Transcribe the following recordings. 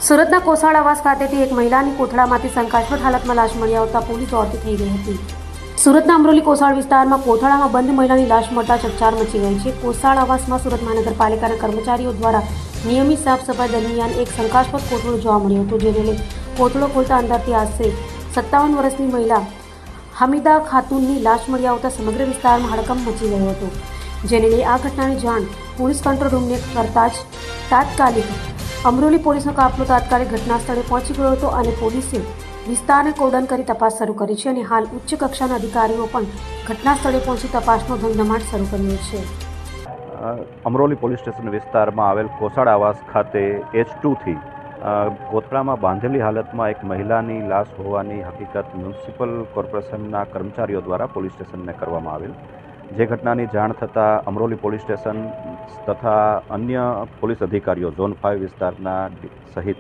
સુરતના કોસાડ આવાસ ખાતેથી એક મહિલાની કોથળામાંથી શંકાસ્પદ હાલતમાં લાશ મળી આવતા પોલીસ દોડતી થઈ ગઈ હતી। સુરતના અમરોલી કોસાડ વિસ્તારમાં કોથળામાં બંધ મહિલાની લાશ મળતા ચકચાર મચી ગઈ છે। કોસાડ આવાસમાં સુરત મહાનગરપાલિકાના કર્મચારીઓ દ્વારા નિયમિત સાફ સફાઈ દરમિયાન એક શંકાસ્પદ કોથળો જોવા મળ્યો હતો, જેને લઈ કોથળો ખોલતા અંદરથી આશરે 57 વર્ષની મહિલા હમીદા ખાતુનની લાશ મળી આવતા સમગ્ર વિસ્તારમાં હડકંપ મચી ગયો હતો, જેને લઈ આ ઘટનાની જાણ પોલીસ કંટ્રોલ રૂમને કરતા જ તાત્કાલિક અમરોલી પોલીસનો કાફલો તાત્કાલિક ઘટના સ્થળે પહોંચી ગયો હતો અને પોલીસે વિસ્તારને કોર્ડન કરી તપાસ શરૂ કરી છે અને હાલ ઉચ્ચ કક્ષાના અધિકારીઓ પણ ઘટના સ્થળે પહોંચી તપાસનો ધમધમાટ શરૂ કર્યો છે। અમરોલી પોલીસ સ્ટેશન વિસ્તારમાં આવેલ કોસાડ આવાસ ખાતે H2 થી કોથળામાં બાંધેલી હાલતમાં એક મહિલાની લાશ હોવાની હકીકત મ્યુનિસિપલ કોર્પોરેશનના કર્મચારીઓ દ્વારા પોલીસ સ્ટેશનને કરવામાં આવેલ। જે ઘટનાની જાણ થતાં અમરોલી પોલીસ સ્ટેશન તથા અન્ય પોલીસ અધિકારીઓ ઝોન 5 વિસ્તારના સહિત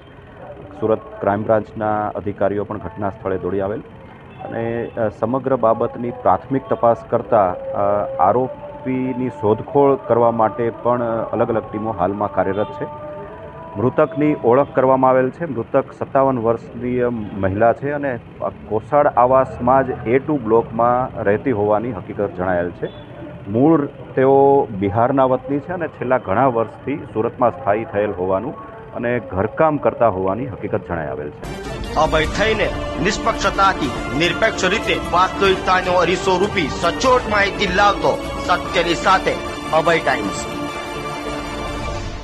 સુરત ક્રાઇમ બ્રાન્ચના અધિકારીઓ પણ ઘટના સ્થળે દોડી આવેલ અને સમગ્ર બાબતની પ્રાથમિક તપાસ કરતાં આરોપીની શોધખોળ કરવા માટે પણ અલગ અલગ ટીમો હાલમાં કાર્યરત છે। મૃતકની ઓળખ કરવામાં આવેલ છે। મૃતક 57 વર્ષની મહિલા છે અને કોસાડ આવાસમાં જ A2 બ્લોકમાં રહેતી હોવાની હકીકત જણાયેલ છે। મૂળ તેઓ બિહારના વતની છે અને છેલ્લા ઘણા વર્ષથી સુરતમાં સ્થાયી થયેલ હોવાનું અને ઘરકામ કરતા હોવાની હકીકત જણાઈ આવેલ છે। અભય થઈને નિષ્પક્ષતાથી નિરપેક્ષ રીતે વાસ્તવિકતાનો અરીસો રૂપી સચોટ માહિતી લાવતો સત્યની સાથે અભય ટાઈમ્સ।